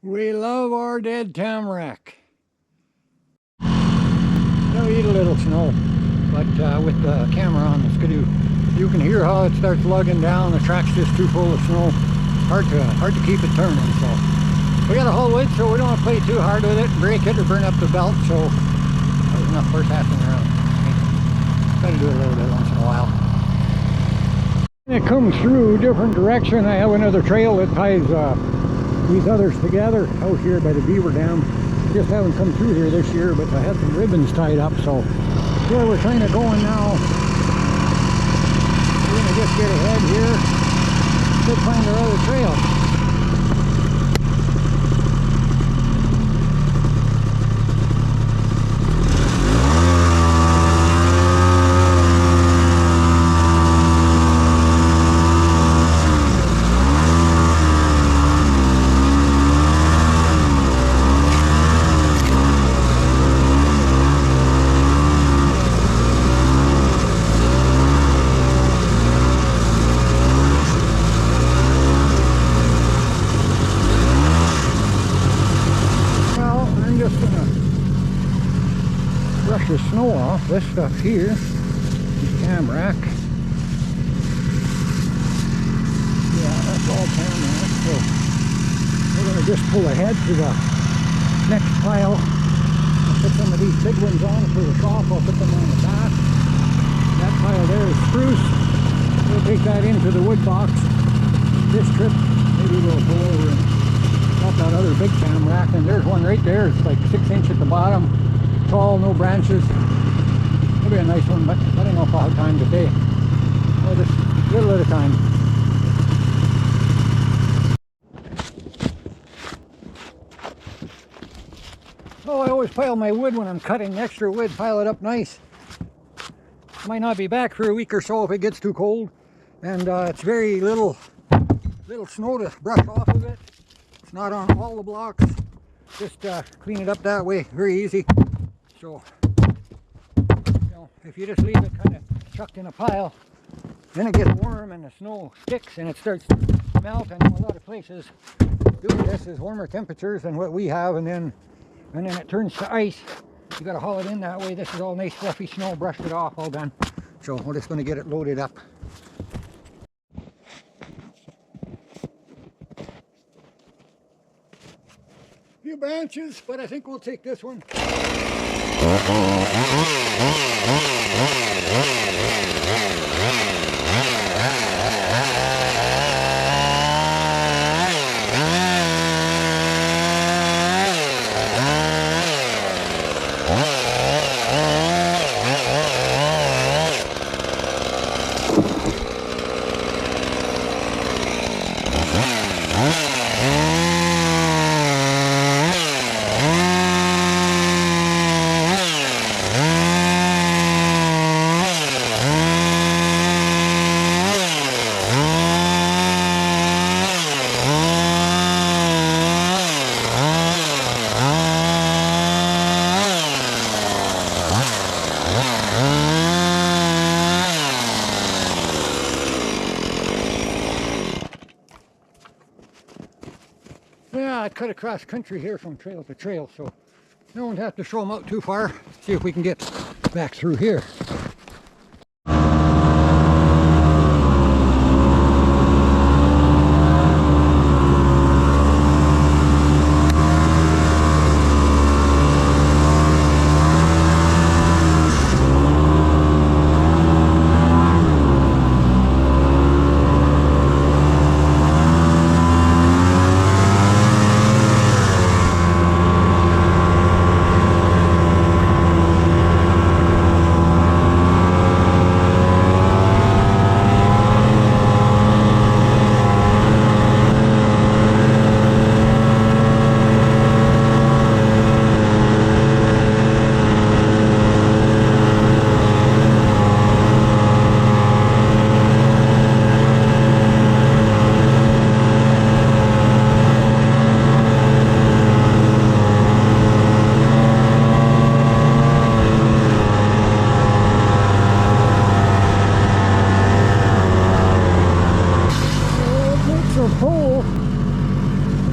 We love our dead tamarack. They'll eat a little snow, but with the camera on the skidoo, you can hear how it starts lugging down. The track's just too full of snow. Hard to keep it turning. So we got a whole wood, so we don't want to play too hard with it, break it or burn up the belt. So there's enough horse happening around. Got to do it a little bit once in a while. It comes through a different direction. I have another trail that ties these others together out here by the beaver dam. Just haven't come through here this year, but I had some ribbons tied up, so where we're kind of going now. We're going to just get ahead here. Should find our other trail. Brush the snow off. This stuff here is tamarack. Yeah, that's all tamarack. So we're going to just pull ahead to the next pile. I'll put some of these big ones on for the trough. I'll put them on the back. That pile there is spruce. We'll take that into the wood box this trip. Maybe we'll go over and help that other big tamarack. And there's one right there. It's like 6 inches at the bottom. Tall, no branches. It'll be a nice one, but I don't know if I'll have time today. Well, just a little at a time. Oh, I always pile my wood when I'm cutting extra wood, pile it up nice. Might not be back for a week or so if it gets too cold. And it's very little snow to brush off of it. It's not on all the blocks. Just clean it up that way, very easy. So, you know, if you just leave it kind of chucked in a pile, then it gets warm and the snow sticks and it starts to melt. And a lot of places doing this is warmer temperatures than what we have, and then it turns to ice. You got to haul it in that way. This is all nice fluffy snow, brushed it off, all done. So we're just going to get it loaded up. Few branches, but I think we'll take this one. Yeah, I cut across country here from trail to trail, so no one have to show them out too far. See if we can get back through here.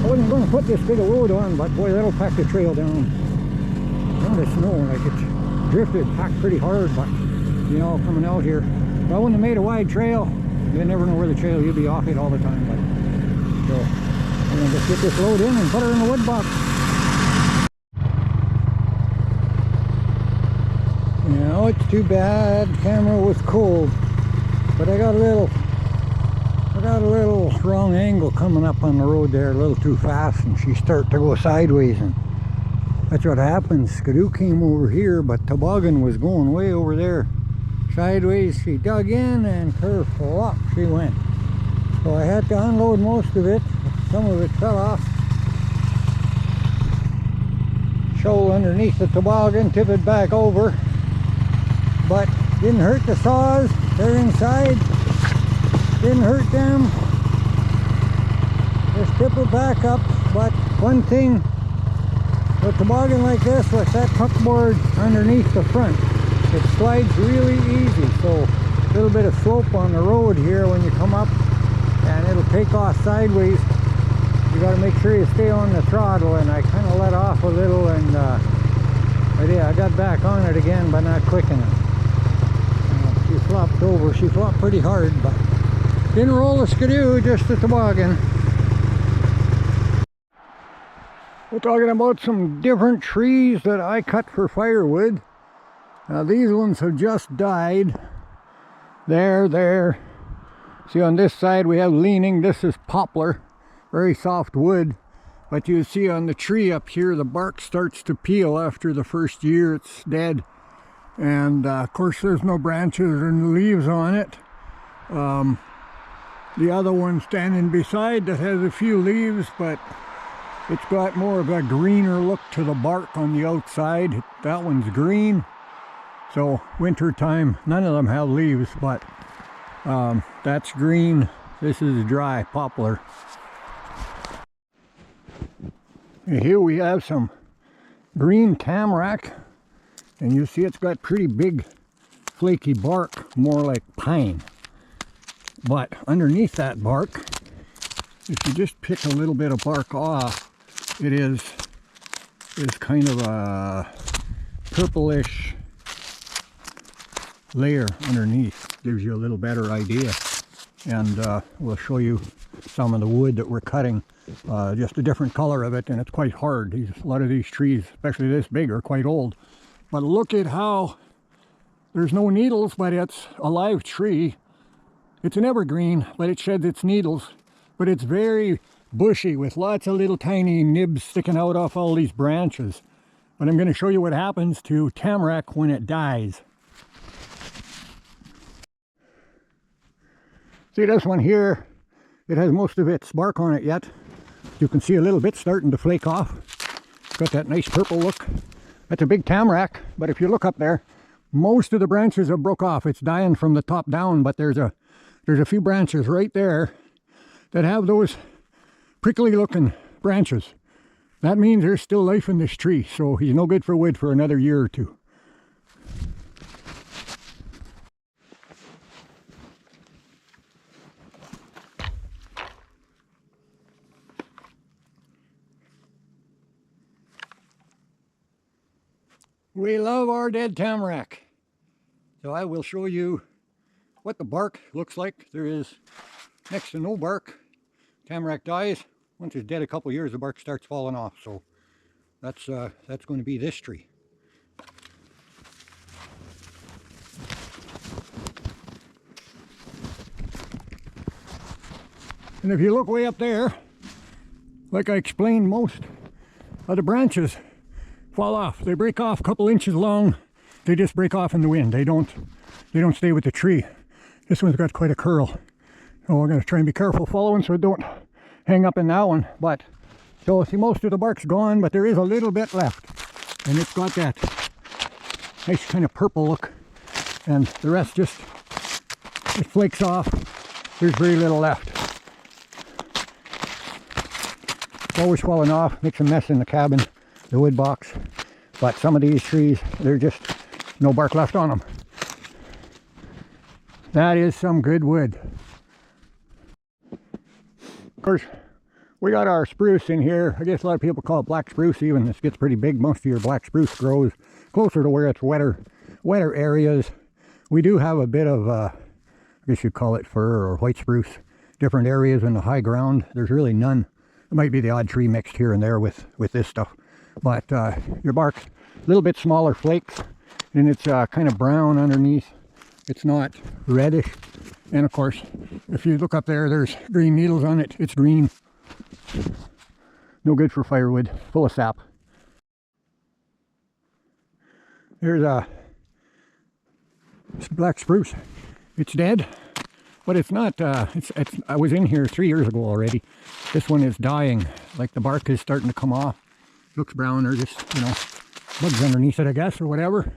I wasn't going to put this big a load on, but boy, that'll pack the trail down. On the snow, like it's drifted, packed pretty hard, but you know, coming out here. If I wouldn't have made a wide trail, you never know where the trail, you'll be off it all the time. But so I'm gonna just get this load in and put her in the wood box. You know, it's too bad the camera was cold, but I got a little wrong angle coming up on the road there, a little too fast, and she started to go sideways, and that's what happened. Skidoo came over here, but Toboggan was going way over there sideways. She dug in and her flop she went. So I had to unload most of it. Some of it fell off. Shoal underneath the toboggan, tip it back over. But didn't hurt the saws. They're inside. Didn't hurt them. Just tip it back up. But one thing, a toboggan like this with that puckboard underneath the front, it slides really easy. So a little bit of slope on the road here when you come up, and it'll take off sideways. You got to make sure you stay on the throttle, and I kind of let off a little, and I got back on it again, but not quick enough. She flopped over. She flopped pretty hard, but didn't roll the skidoo, just the toboggan. We're talking about some different trees that I cut for firewood. Now these ones have just died. There. See, on this side we have leaning. This is poplar, very soft wood. But you see on the tree up here, the bark starts to peel after the first year it's dead. And of course there's no branches or leaves on it. The other one standing beside that has a few leaves, but it's got more of a greener look to the bark on the outside. That one's green. So winter time, none of them have leaves, but that's green. This is dry poplar. And here we have some green tamarack, and you see it's got pretty big flaky bark, more like pine. But underneath that bark, if you just pick a little bit of bark off, it is kind of a purplish layer underneath. Gives you a little better idea. And we'll show you some of the wood that we're cutting, just a different color of it, and it's quite hard. A lot of these trees, especially this big, are quite old. But look at how there's no needles, but it's a live tree. It's an evergreen, but it sheds its needles, but it's very bushy with lots of little tiny nibs sticking out off all these branches. But I'm going to show you what happens to tamarack when it dies. See this one here, it has most of its bark on it yet. You can see a little bit starting to flake off. It's got that nice purple look. That's a big tamarack, but if you look up there, most of the branches have broke off. It's dying from the top down, but there's a few branches right there that have those prickly looking branches. That means there's still life in this tree, so he's no good for wood for another year or two. We love our dead tamarack. So I will show you what the bark looks like. There is next to no bark. Tamarack dies. Once it's dead a couple years, the bark starts falling off. So that's going to be this tree. And if you look way up there, like I explained, most of the branches fall off. They break off a couple inches long. They just break off in the wind. They don't stay with the tree. This one's got quite a curl. So we're going to try and be careful following so it don't hang up in that one. But so see, most of the bark's gone, but there is a little bit left. And it's got that nice kind of purple look. And the rest just, it flakes off. There's very little left. It's always falling off, makes a mess in the cabin, the wood box. But some of these trees, they're just no bark left on them. That is some good wood. Of course, We got our spruce in here. I guess a lot of people call it black spruce. Even this gets pretty big. Most of your black spruce grows closer to where it's wetter areas. We do have a bit of, I guess you'd call it fir or white spruce. Different areas in the high ground. There's really none. It might be the odd tree mixed here and there with this stuff. But your bark's a little bit smaller flakes, and it's kind of brown underneath. It's not reddish. And of course, if you look up there, there's green needles on it. It's green. No good for firewood. Full of sap. There's a black spruce. It's dead, but it's not. I was in here 3 years ago already. This one is dying. Like the bark is starting to come off. Looks brown, or just, you know, bugs underneath it, I guess, or whatever.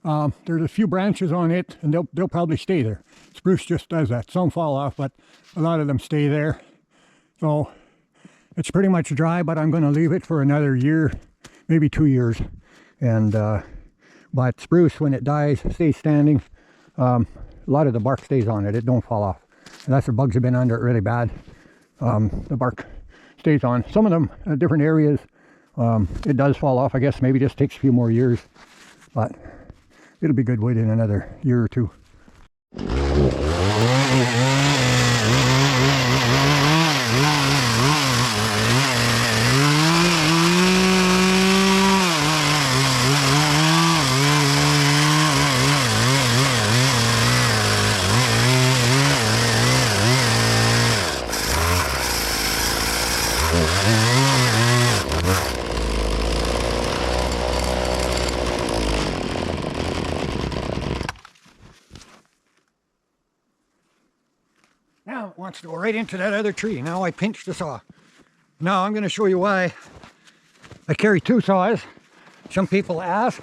There's a few branches on it, and they'll probably stay there. Spruce just does that. Some fall off, but a lot of them stay there. So it's pretty much dry, but I'm going to leave it for another year, maybe 2 years. And but spruce, when it dies, stays standing. A lot of the bark stays on it. It don't fall off. And that's the bugs have been under it really bad. The bark stays on. Some of them, different areas, it does fall off. I guess maybe just takes a few more years, but it'll be good wood in another year or two. Now it wants to go right into that other tree. Now I pinched the saw. Now I'm going to show you why I carry two saws. Some people ask.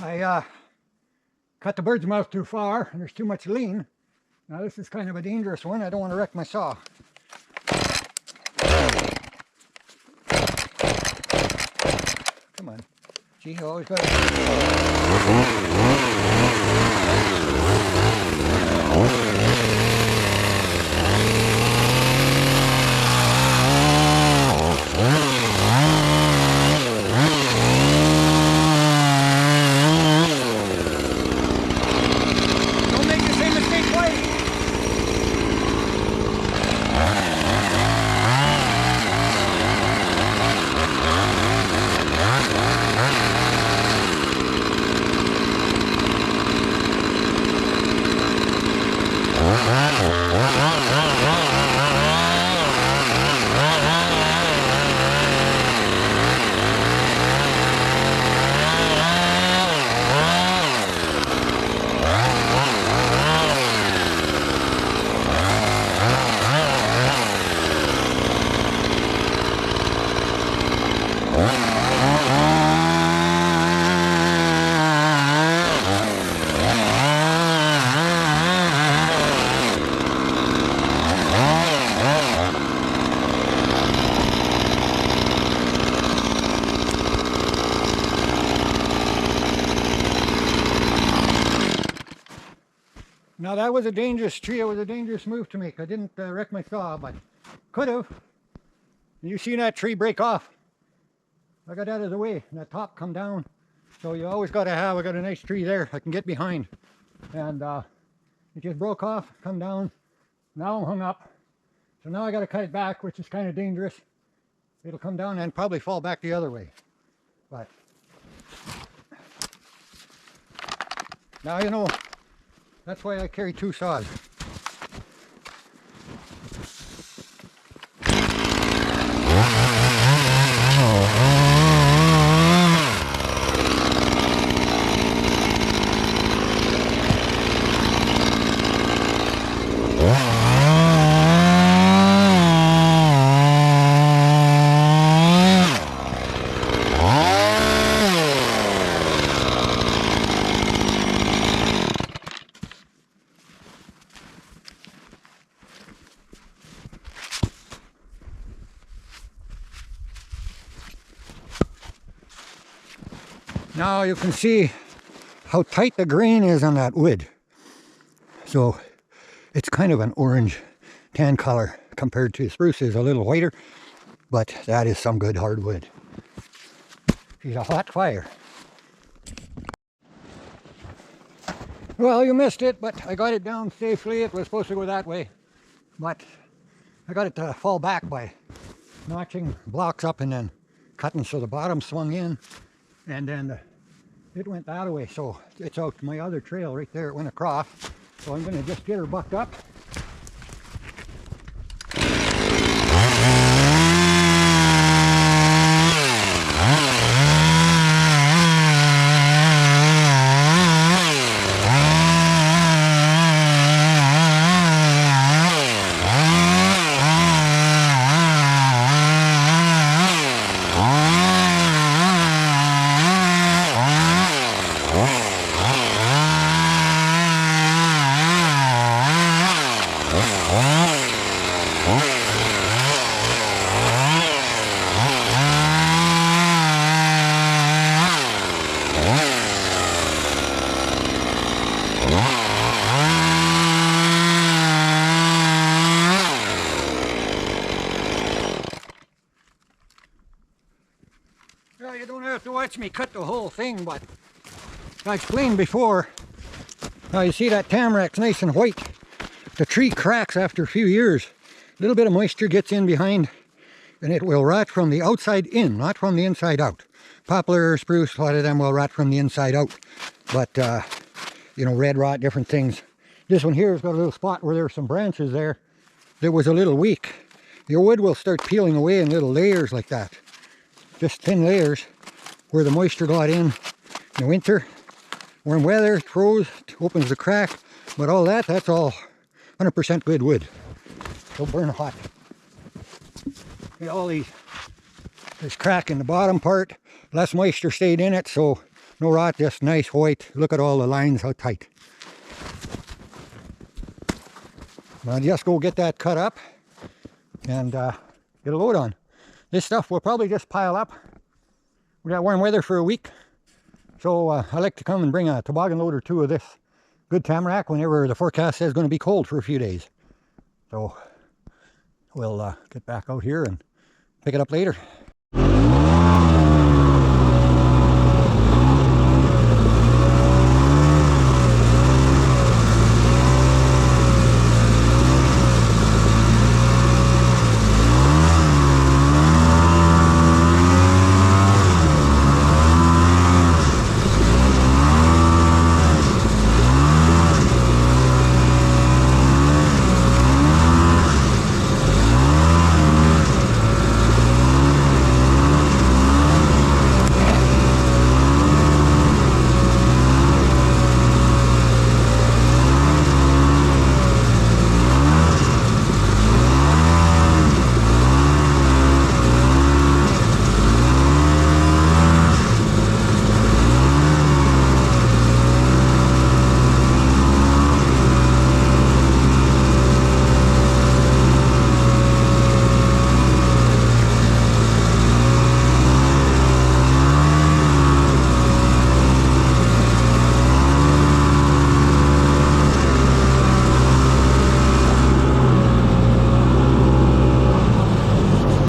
I cut the bird's mouth too far and there's too much lean. Now this is kind of a dangerous one. I don't want to wreck my saw. Come on. Gee, you always got to... Now that was a dangerous tree. It was a dangerous move to make. I didn't wreck my saw, but could have. You see that tree break off. I got out of the way and that top come down. So you always got to have, I got a nice tree there I can get behind. And it just broke off, come down. Now I'm hung up. So now I got to cut it back, which is kind of dangerous. It'll come down and probably fall back the other way. But now you know. That's why I carry two saws. Now you can see how tight the grain is on that wood. So it's kind of an orange tan color. compared to spruce is a little whiter, but that is some good hardwood. She's a hot fire. Well, you missed it, but I got it down safely. It was supposed to go that way, but I got it to fall back by notching blocks up and then cutting so the bottom swung in, and then it went that way. So it's out my other trail right there. It went across. So I'm going to just get her bucked up. Well, you don't have to watch me cut the whole thing, but I explained before. Now you see that tamarac's nice and white. The tree cracks after a few years. A little bit of moisture gets in behind and it will rot from the outside in, not from the inside out. Poplar, spruce, a lot of them will rot from the inside out. But, you know, red rot, different things. This one here has got a little spot where there are some branches there that was a little weak. Your wood will start peeling away in little layers like that. Just thin layers where the moisture got in the winter. Warm weather, it froze, it opens the crack. But all that, that's all 100% good wood. Don't burn hot. See all these, this crack in the bottom part, less moisture stayed in it, so no rot, just nice white. Look at all the lines, how tight. I'll just go get that cut up and get a load on. This stuff will probably just pile up. We got warm weather for a week, so I like to come and bring a toboggan load or two of this good tamarack whenever the forecast says it's going to be cold for a few days. So we'll get back out here and pick it up later.